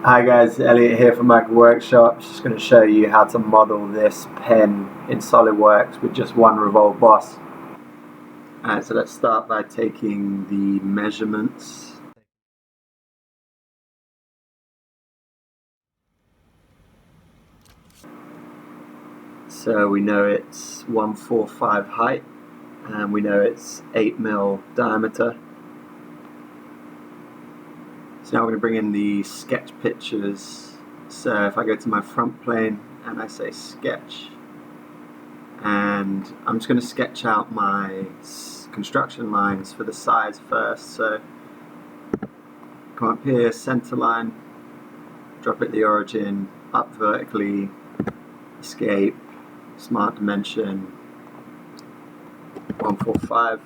Hi guys, Elliot here from Mac Workshop. Just going to show you how to model this pen in SolidWorks with just one Revolve Boss. Alright, so let's start by taking the measurements. So we know it's 145 height and we know it's 8mm diameter. So now we're going to bring in the sketch pictures. So if I go to my front plane and I say sketch, and I'm just going to sketch out my construction lines for the sides first. So come up here, center line, drop it the origin, up vertically, escape, smart dimension, 145,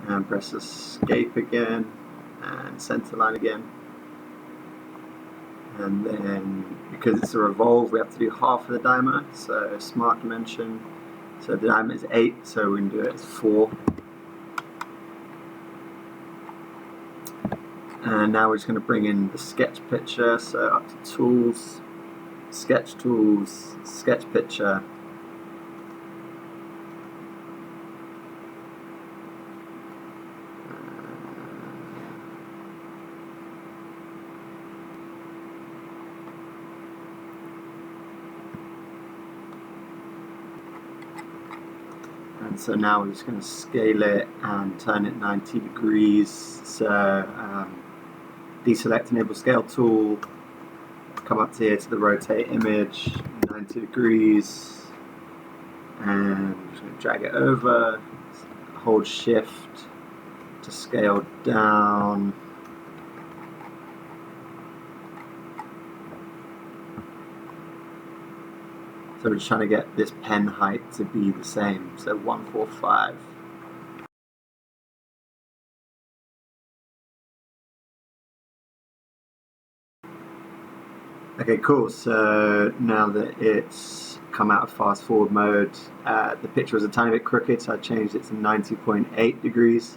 and press escape again, and center line again. And then, because it's a revolve, we have to do half of the diameter, so smart dimension. So the diameter is 8, so we can do it as 4. And now we're just going to bring in the sketch picture, so up to tools, sketch tools, sketch picture. And so now we're just going to scale it and turn it 90 degrees. So deselect enable scale tool, come up to here to the rotate image, 90 degrees, and I'm just going to drag it over, hold shift to scale down. So we're just trying to get this pen height to be the same, so 145. Okay, cool. So now that it's come out of fast forward mode, the picture was a tiny bit crooked, so I changed it to 90.8 degrees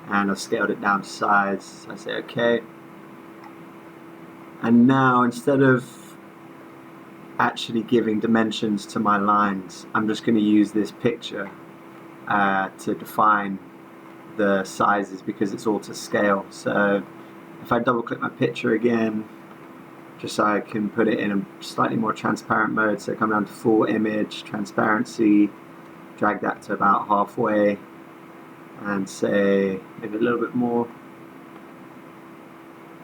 and I've scaled it down to size. I say okay. And now instead of actually giving dimensions to my lines, I'm just going to use this picture to define the sizes because it's all to scale. So if I double click my picture again, just so I can put it in a slightly more transparent mode, so come down to full image, transparency, drag that to about halfway, and say maybe a little bit more,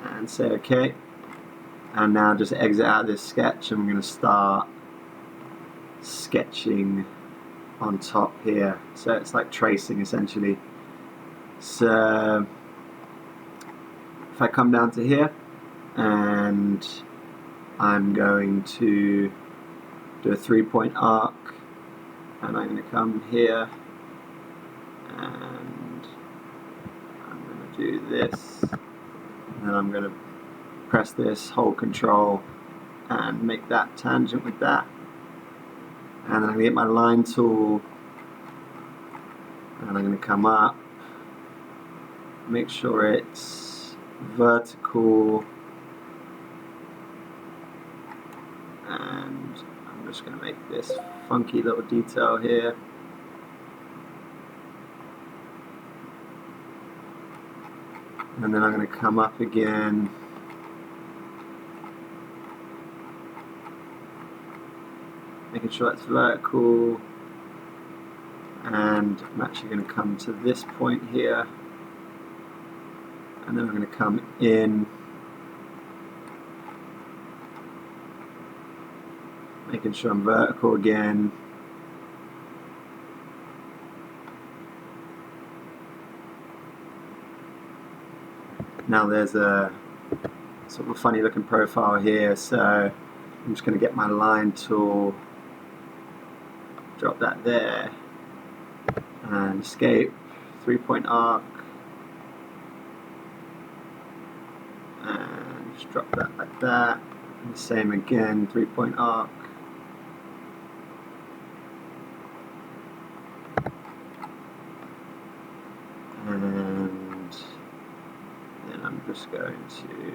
and say okay. And now just exit out of this sketch, and I'm going to start sketching on top here. So it's like tracing essentially. So if I come down to here, and I'm going to do a 3-point arc, and I'm going to come here and I'm going to do this, and then I'm going to press this, hold control and make that tangent with that, and then I'm going to get my line tool and I'm going to come up, make sure it's vertical, and I'm just going to make this funky little detail here. And then I'm going to come up again, making sure that's vertical, and I'm actually going to come to this point here, and then I'm going to come in, making sure I'm vertical again, now there's a sort of a funny looking profile here, so I'm just going to get my line tool, drop that there, and escape, 3-point arc, and just drop that like that, and the same again, 3-point arc, and then I'm just going to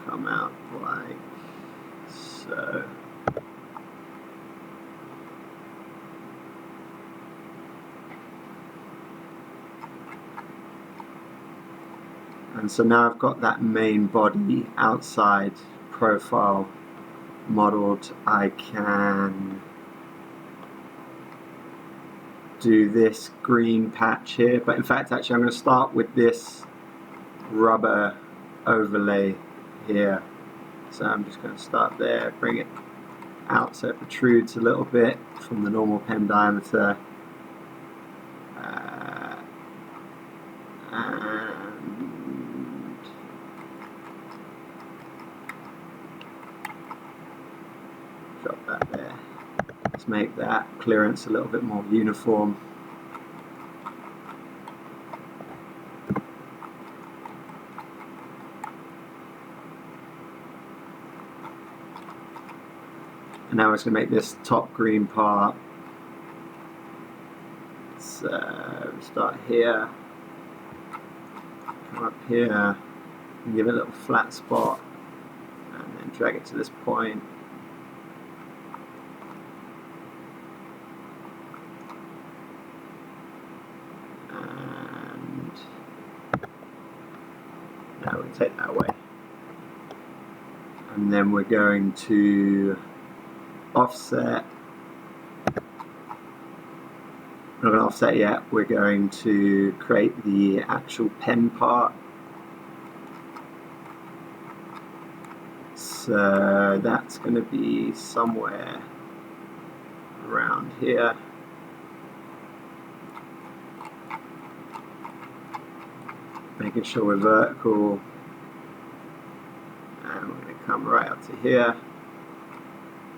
come out like so. And so now I've got that main body outside profile modeled. I can do this green patch here, but in fact actually I'm going to start with this rubber overlay here. So I'm just going to start there, bring it out so it protrudes a little bit from the normal pen diameter, and drop that there. Let's make that clearance a little bit more uniform. And now we're just going to make this top green part. So start here, come up here, and give it a little flat spot, and then drag it to this point. And now we take that away. And then we're going to offset. We're not going to offset yet, we're going to create the actual pen part. So that's going to be somewhere around here. Making sure we're vertical. And we're going to come right up to here.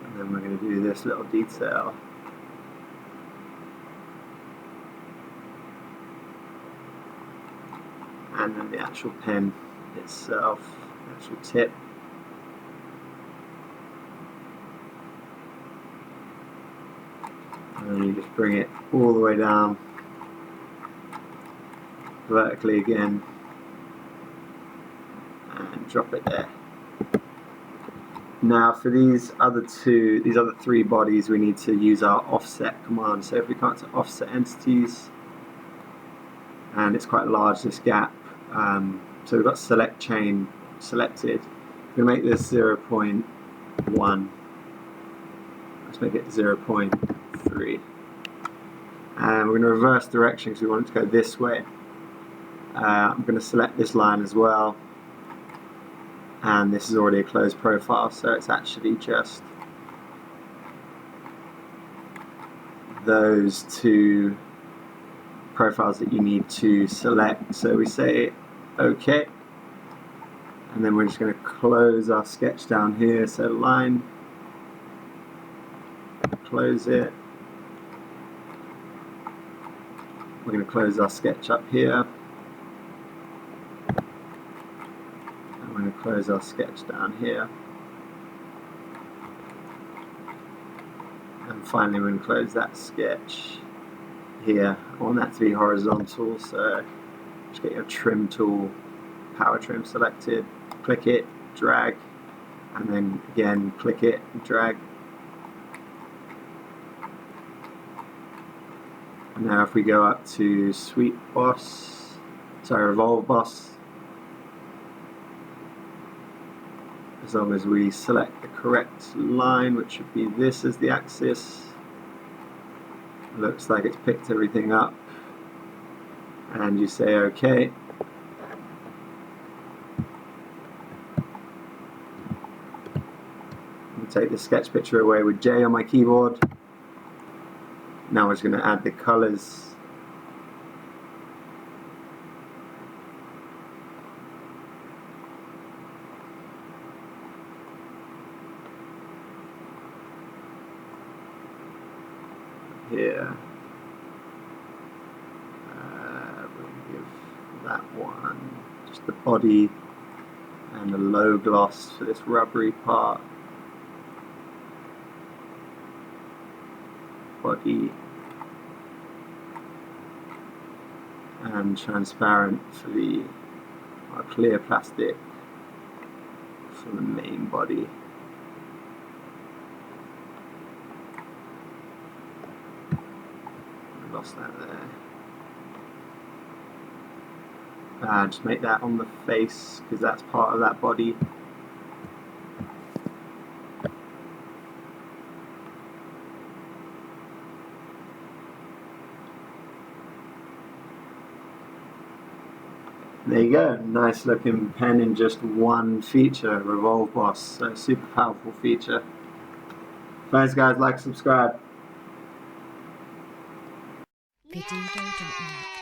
And then we're going to do this little detail. And then the actual pen itself, the actual tip. And then you just bring it all the way down, vertically again, and drop it there. Now for these other three bodies, we need to use our offset command. So if we come to offset entities, and it's quite large, this gap. So we've got select chain selected. We're going to make this 0.1. Let's make it 0.3. And we're going to reverse direction because we want it to go this way. I'm going to select this line as well. And this is already a closed profile, so it's actually just those two profiles that you need to select. So we say OK, and then we're just going to close our sketch down here. So line, close it. We're going to close our sketch up here. And we're going to close our sketch down here. And finally we're going to close that sketch here. I want that to be horizontal, so just get your trim tool, power trim selected, click it, drag, and then again click it and drag. And now if we go up to Revolve Boss, as long as we select the correct line, which should be this as the axis, looks like it's picked everything up, and you say OK. I'll take the sketch picture away with J on my keyboard. Now we're just going to add the colors. Here. We'll give that one just the body and a low gloss for this rubbery part. Body and transparent for the or clear plastic for the main body. Lost that there. Just make that on the face because that's part of that body. There you go, nice looking pen in just one feature, Revolve Boss. So super powerful feature. Thanks guys, like, subscribe. Pedido.net